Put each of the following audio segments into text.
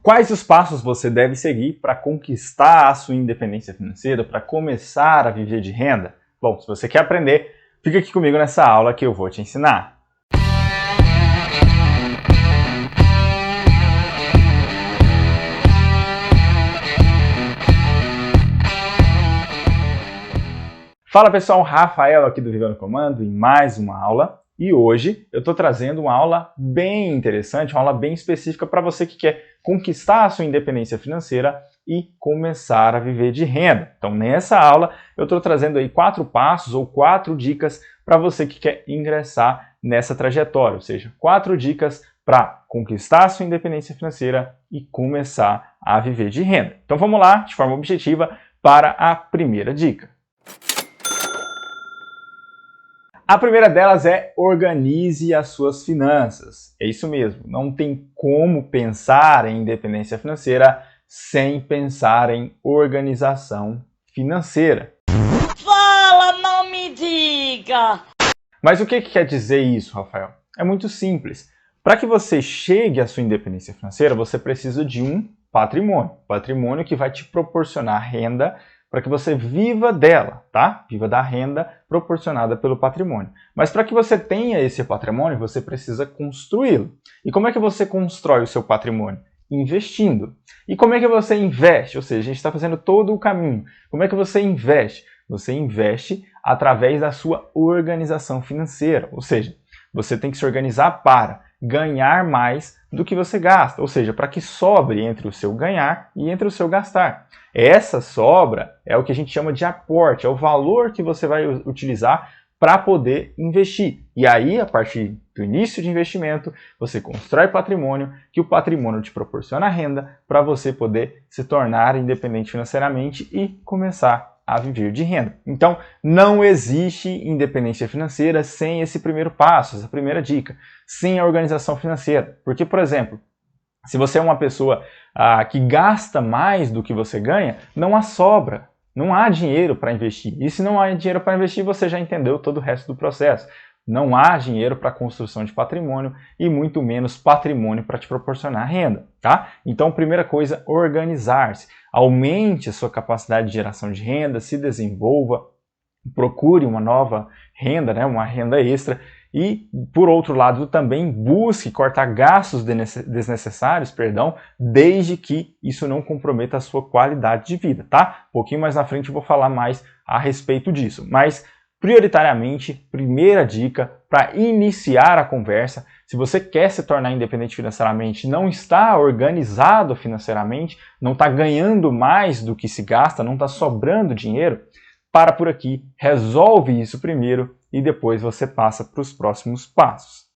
Quais os passos você deve seguir para conquistar a sua independência financeira, para começar a viver de renda? Bom, se você quer aprender, fica aqui comigo nessa aula que eu vou te ensinar. Fala pessoal, Rafael aqui do Viva no Comando em mais uma aula. E hoje eu estou trazendo uma aula bem interessante, uma aula bem específica para você que quer conquistar a sua independência financeira e começar a viver de renda. Então nessa aula eu estou trazendo aí 4 passos ou 4 dicas para você que quer ingressar nessa trajetória, ou seja, 4 dicas para conquistar a sua independência financeira e começar a viver de renda. Então vamos lá, de forma objetiva, para a primeira dica. A primeira delas é organize as suas finanças. É isso mesmo, não tem como pensar em independência financeira sem pensar em organização financeira. Fala, não me diga! Mas o que quer dizer isso, Rafael? É muito simples. Para que você chegue à sua independência financeira, você precisa de um patrimônio que vai te proporcionar renda para que você viva dela, tá? Viva da renda proporcionada pelo patrimônio. Mas para que você tenha esse patrimônio, você precisa construí-lo. E como é que você constrói o seu patrimônio? Investindo. E como é que você investe? Ou seja, a gente está fazendo todo o caminho. Como é que você investe? Você investe através da sua organização financeira. Ou seja, você tem que se organizar para ganhar mais do que você gasta. Ou seja, para que sobre entre o seu ganhar e entre o seu gastar. Essa sobra é o que a gente chama de aporte, é o valor que você vai utilizar para poder investir. E aí, a partir do início de investimento, você constrói patrimônio, que o patrimônio te proporciona renda para você poder se tornar independente financeiramente e começar a viver de renda. Então, não existe independência financeira sem esse primeiro passo, essa primeira dica, sem a organização financeira. Porque, por exemplo, se você é uma pessoa que gasta mais do que você ganha, não há sobra, não há dinheiro para investir. E se não há dinheiro para investir, você já entendeu todo o resto do processo. Não há dinheiro para construção de patrimônio e muito menos patrimônio para te proporcionar renda, tá? Então, primeira coisa, organizar-se. Aumente a sua capacidade de geração de renda, se desenvolva, procure uma nova renda, né? Uma renda extra. E, por outro lado, também busque cortar gastos desnecessários, desde que isso não comprometa a sua qualidade de vida, tá? Um pouquinho mais na frente eu vou falar mais a respeito disso. Mas, prioritariamente, primeira dica para iniciar a conversa, se você quer se tornar independente financeiramente, não está organizado financeiramente, não está ganhando mais do que se gasta, não está sobrando dinheiro, para por aqui, resolve isso primeiro e depois você passa para os próximos passos.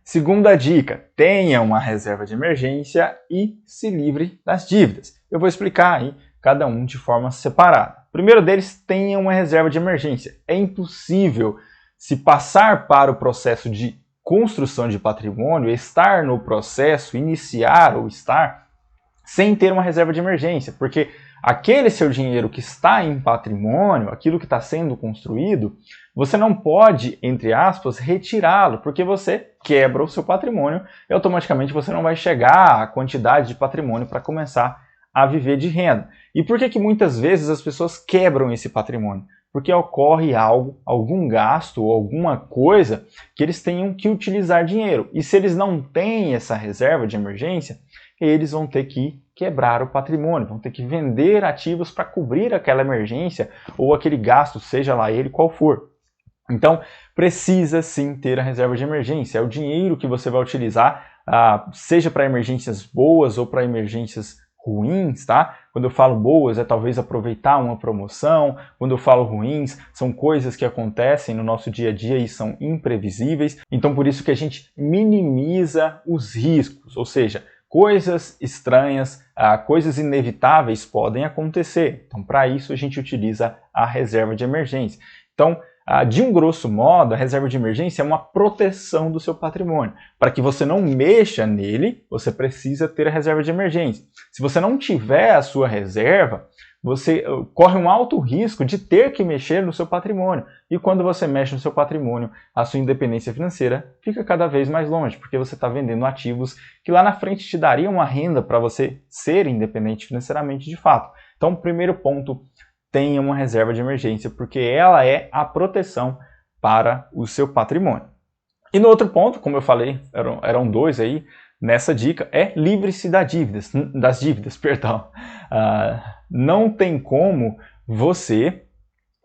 Segunda dica, tenha uma reserva de emergência e se livre das dívidas. Eu vou explicar aí cada um de forma separada. O primeiro deles, tenha uma reserva de emergência. É impossível se passar para o processo de construção de patrimônio, estar no processo, iniciar ou estar, sem ter uma reserva de emergência, porque aquele seu dinheiro que está em patrimônio, aquilo que está sendo construído, você não pode, entre aspas, retirá-lo, porque você quebra o seu patrimônio e automaticamente você não vai chegar à quantidade de patrimônio para começar a viver de renda. E por que muitas vezes as pessoas quebram esse patrimônio? Porque ocorre algo, algum gasto ou alguma coisa que eles tenham que utilizar dinheiro. E se eles não têm essa reserva de emergência, eles vão ter que quebrar o patrimônio, vão ter que vender ativos para cobrir aquela emergência ou aquele gasto, seja lá ele qual for. Então, precisa sim ter a reserva de emergência. É o dinheiro que você vai utilizar, seja para emergências boas ou para emergências ruins, tá? Quando eu falo boas, é talvez aproveitar uma promoção. Quando eu falo ruins, são coisas que acontecem no nosso dia a dia e são imprevisíveis. Então, por isso que a gente minimiza os riscos, ou seja, coisas estranhas, coisas inevitáveis podem acontecer. Então, para isso, a gente utiliza a reserva de emergência. Então, de um grosso modo, a reserva de emergência é uma proteção do seu patrimônio. Para que você não mexa nele, você precisa ter a reserva de emergência. Se você não tiver a sua reserva, você corre um alto risco de ter que mexer no seu patrimônio. E quando você mexe no seu patrimônio, a sua independência financeira fica cada vez mais longe, porque você está vendendo ativos que lá na frente te dariam uma renda para você ser independente financeiramente de fato. Então, primeiro ponto, tenha uma reserva de emergência, porque ela é a proteção para o seu patrimônio. E no outro ponto, como eu falei, eram dois aí, nessa dica, livre-se das dívidas. Não tem como você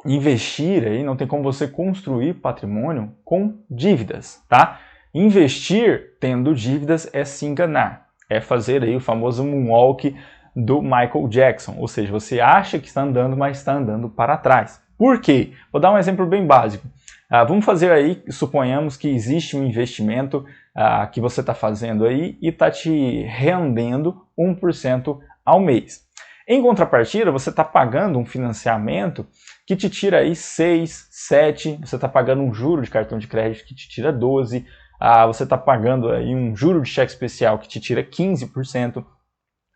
investir aí, não tem como você construir patrimônio com dívidas, tá? Investir tendo dívidas é se enganar, é fazer aí o famoso moonwalk do Michael Jackson, ou seja, você acha que está andando, mas está andando para trás. Por quê? Vou dar um exemplo bem básico. Vamos fazer aí, suponhamos que existe um investimento que você está fazendo aí e está te rendendo 1% ao mês. Em contrapartida, você está pagando um financiamento que te tira aí 6, 7, você está pagando um juro de cartão de crédito que te tira 12, você está pagando aí um juro de cheque especial que te tira 15%.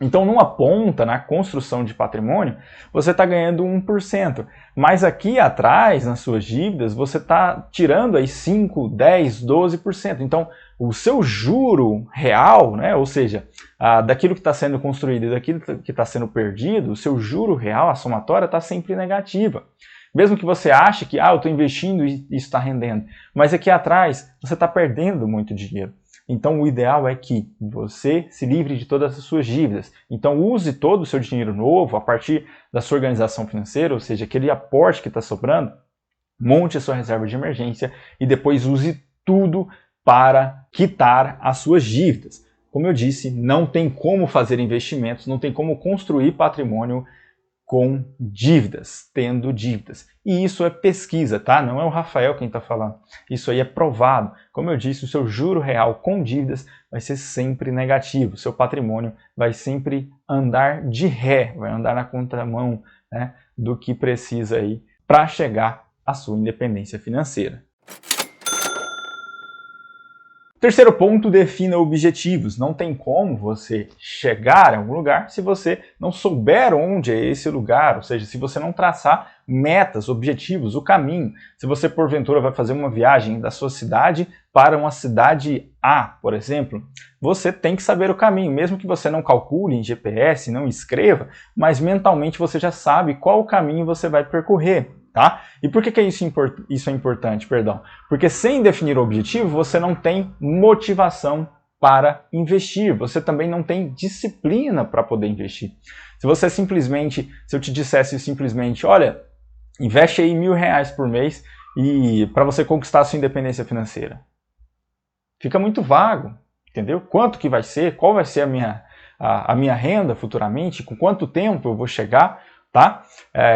Então, numa ponta, na construção de patrimônio, você está ganhando 1%. Mas aqui atrás, nas suas dívidas, você está tirando aí 5, 10, 12%. Então, o seu juro real, né, ou seja, daquilo que está sendo construído e daquilo que está sendo perdido, o seu juro real, a somatória, está sempre negativa. Mesmo que você ache que eu estou investindo e isso está rendendo, mas aqui atrás você está perdendo muito dinheiro. Então, o ideal é que você se livre de todas as suas dívidas. Então, use todo o seu dinheiro novo a partir da sua organização financeira, ou seja, aquele aporte que está sobrando, monte a sua reserva de emergência e depois use tudo para quitar as suas dívidas. Como eu disse, não tem como fazer investimentos, não tem como construir patrimônio com dívidas, tendo dívidas. E isso é pesquisa, tá? Não é o Rafael quem está falando. Isso aí é provado. Como eu disse, o seu juro real com dívidas vai ser sempre negativo. O seu patrimônio vai sempre andar de ré, vai andar na contramão, né, do que precisa aí para chegar à sua independência financeira. Terceiro ponto, defina objetivos. Não tem como você chegar a algum lugar se você não souber onde é esse lugar, ou seja, se você não traçar metas, objetivos, o caminho. Se você, porventura, vai fazer uma viagem da sua cidade para uma cidade A, por exemplo, você tem que saber o caminho, mesmo que você não calcule em GPS, não escreva, mas mentalmente você já sabe qual caminho você vai percorrer. Tá? E por que isso é importante? Porque sem definir o objetivo, você não tem motivação para investir, você também não tem disciplina para poder investir. Se eu te dissesse simplesmente, olha, investe aí R$1.000 por mês e para você conquistar a sua independência financeira. Fica muito vago, entendeu? Quanto que vai ser? Qual vai ser a minha renda futuramente? Com quanto tempo eu vou chegar? Tá?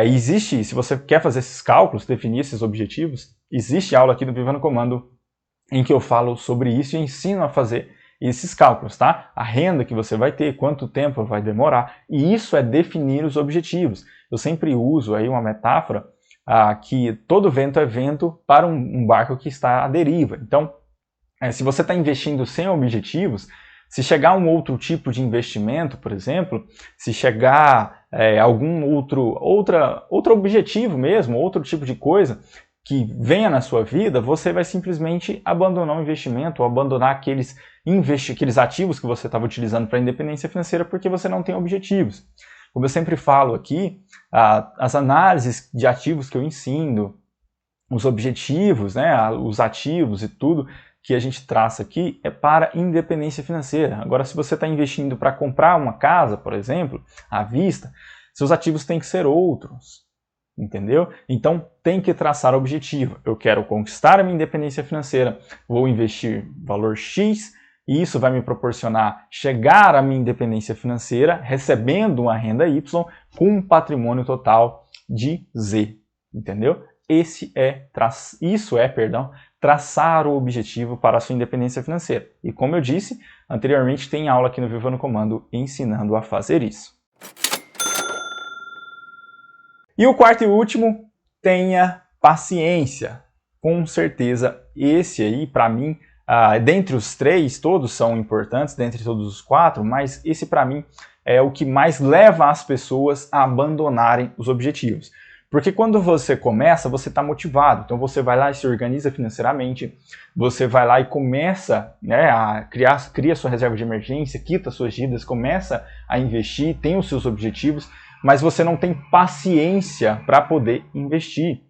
Existe, se você quer fazer esses cálculos, definir esses objetivos, existe aula aqui no Viva no Comando em que eu falo sobre isso e ensino a fazer esses cálculos, tá? A renda que você vai ter, quanto tempo vai demorar, e isso é definir os objetivos. Eu sempre uso aí uma metáfora que todo vento é vento para um barco que está à deriva. Então, se você está investindo sem objetivos, se chegar um outro tipo de investimento, por exemplo, se chegar algum outro objetivo mesmo, outro tipo de coisa que venha na sua vida, você vai simplesmente abandonar o investimento ou abandonar aqueles ativos que você estava utilizando para a independência financeira porque você não tem objetivos. Como eu sempre falo aqui, as análises de ativos que eu ensino, os objetivos, né, os ativos e tudo que a gente traça aqui é para independência financeira. Agora, se você está investindo para comprar uma casa, por exemplo, à vista, seus ativos têm que ser outros, entendeu? Então, tem que traçar objetivo. Eu quero conquistar a minha independência financeira, vou investir valor X, e isso vai me proporcionar chegar à minha independência financeira recebendo uma renda Y com um patrimônio total de Z, entendeu? Traçar o objetivo para a sua independência financeira. E como eu disse anteriormente, tem aula aqui no Viva no Comando ensinando a fazer isso. E o quarto e último, tenha paciência. Com certeza, esse aí, para mim, dentre os três, todos são importantes, dentre todos os quatro, mas esse para mim é o que mais leva as pessoas a abandonarem os objetivos. Porque quando você começa, você está motivado. Então você vai lá e se organiza financeiramente, você vai lá e começa, né, a cria sua reserva de emergência, quita suas dívidas, começa a investir, tem os seus objetivos, mas você não tem paciência para poder investir.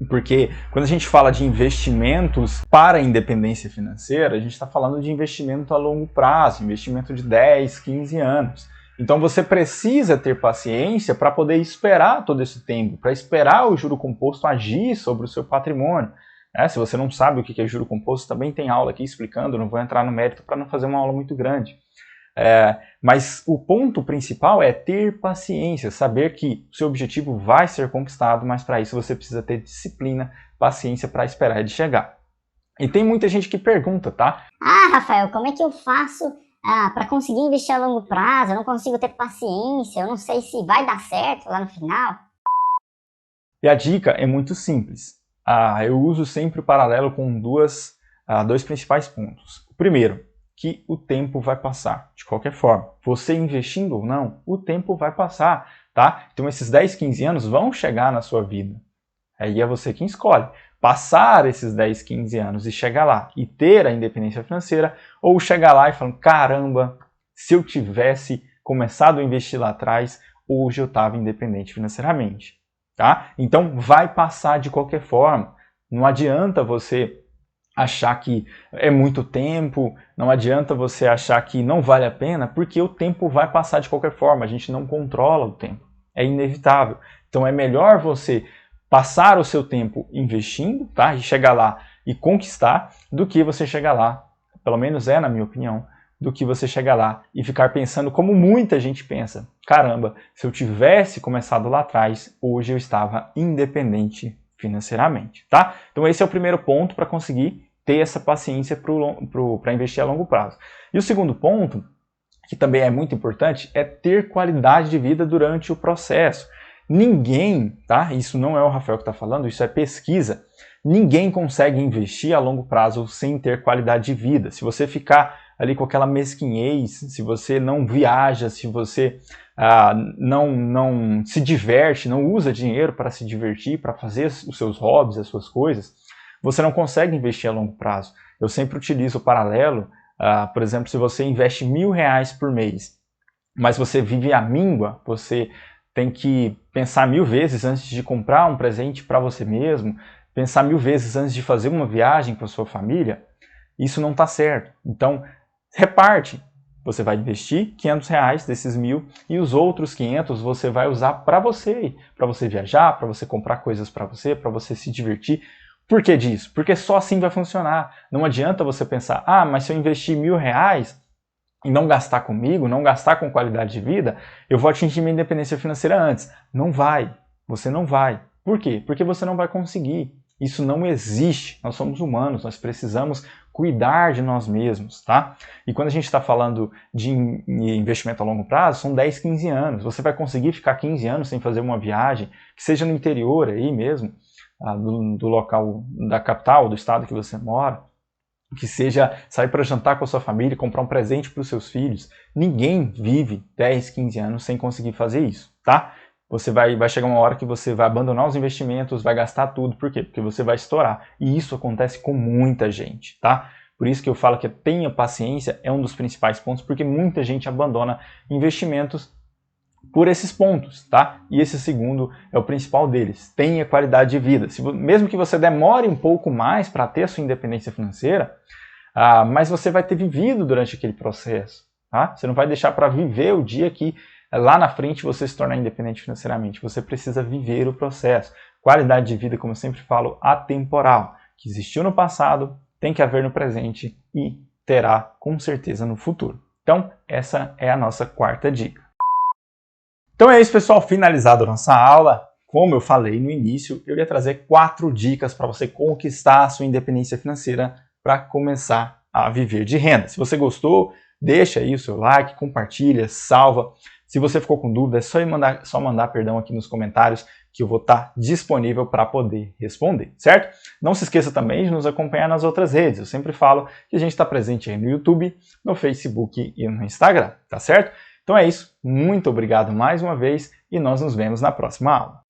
Porque quando a gente fala de investimentos para a independência financeira, a gente está falando de investimento a longo prazo, investimento de 10, 15 anos. Então você precisa ter paciência para poder esperar todo esse tempo, para esperar o juro composto agir sobre o seu patrimônio. Se você não sabe o que é juro composto, também tem aula aqui explicando, não vou entrar no mérito para não fazer uma aula muito grande. Mas o ponto principal é ter paciência, saber que o seu objetivo vai ser conquistado, mas para isso você precisa ter disciplina, paciência para esperar ele chegar. E tem muita gente que pergunta, tá? Rafael, como é que eu faço para conseguir investir a longo prazo? Eu não consigo ter paciência, eu não sei se vai dar certo lá no final. E a dica é muito simples. Eu uso sempre o paralelo com dois principais pontos. O primeiro, que o tempo vai passar, de qualquer forma. Você investindo ou não, o tempo vai passar, tá? Então esses 10, 15 anos vão chegar na sua vida. Aí é você quem escolhe. Passar esses 10, 15 anos e chegar lá e ter a independência financeira, ou chegar lá e falar, caramba, se eu tivesse começado a investir lá atrás, hoje eu estava independente financeiramente, tá? Então vai passar de qualquer forma. Não adianta você achar que é muito tempo, não adianta você achar que não vale a pena, porque o tempo vai passar de qualquer forma, a gente não controla o tempo, é inevitável. Então é melhor você passar o seu tempo investindo, tá? E chegar lá e conquistar, do que você chegar lá, pelo menos na minha opinião, do que você chegar lá e ficar pensando como muita gente pensa. Caramba, se eu tivesse começado lá atrás, hoje eu estava independente financeiramente, tá? Então esse é o primeiro ponto para conseguir ter essa paciência para investir a longo prazo. E o segundo ponto, que também é muito importante, é ter qualidade de vida durante o processo. Ninguém, tá? Isso não é o Rafael que está falando, isso é pesquisa. Ninguém consegue investir a longo prazo sem ter qualidade de vida. Se você ficar ali com aquela mesquinhez, se você não viaja, se você não se diverte, não usa dinheiro para se divertir, para fazer os seus hobbies, as suas coisas, você não consegue investir a longo prazo. Eu sempre utilizo o paralelo, por exemplo, se você investe R$1.000 por mês, mas você vive à míngua, você tem que pensar 1000 vezes antes de comprar um presente para você mesmo, pensar 1000 vezes antes de fazer uma viagem com a sua família, isso não está certo. Então, reparte. Você vai investir R$500 desses 1000 e os outros 500 você vai usar para você viajar, para você comprar coisas para você se divertir. Por que disso? Porque só assim vai funcionar. Não adianta você pensar, mas se eu investir R$1.000 e não gastar comigo, não gastar com qualidade de vida, eu vou atingir minha independência financeira antes. Não vai. Você não vai. Por quê? Porque você não vai conseguir. Isso não existe. Nós somos humanos, nós precisamos cuidar de nós mesmos, tá? E quando a gente está falando de investimento a longo prazo, são 10, 15 anos. Você vai conseguir ficar 15 anos sem fazer uma viagem, que seja no interior aí mesmo, do local, da capital, do estado que você mora, que seja sair para jantar com a sua família, comprar um presente para os seus filhos. Ninguém vive 10, 15 anos sem conseguir fazer isso, tá? Você vai chegar uma hora que você vai abandonar os investimentos, vai gastar tudo. Por quê? Porque você vai estourar. E isso acontece com muita gente, tá? Por isso que eu falo que tenha paciência é um dos principais pontos, porque muita gente abandona investimentos por esses pontos, tá? E esse segundo é o principal deles. Tenha qualidade de vida. Mesmo que você demore um pouco mais para ter a sua independência financeira, mas você vai ter vivido durante aquele processo, tá? Você não vai deixar para viver o dia que lá na frente você se tornar independente financeiramente. Você precisa viver o processo. Qualidade de vida, como eu sempre falo, atemporal, que existiu no passado, tem que haver no presente e terá com certeza no futuro. Então, essa é a nossa quarta dica. Então é isso, pessoal. Finalizada a nossa aula. Como eu falei no início, eu ia trazer 4 dicas para você conquistar a sua independência financeira para começar a viver de renda. Se você gostou, deixa aí o seu like, compartilha, salva. Se você ficou com dúvida, é só mandar aqui nos comentários que eu vou estar disponível para poder responder, certo? Não se esqueça também de nos acompanhar nas outras redes. Eu sempre falo que a gente está presente aí no YouTube, no Facebook e no Instagram, tá certo? Então é isso, muito obrigado mais uma vez e nós nos vemos na próxima aula.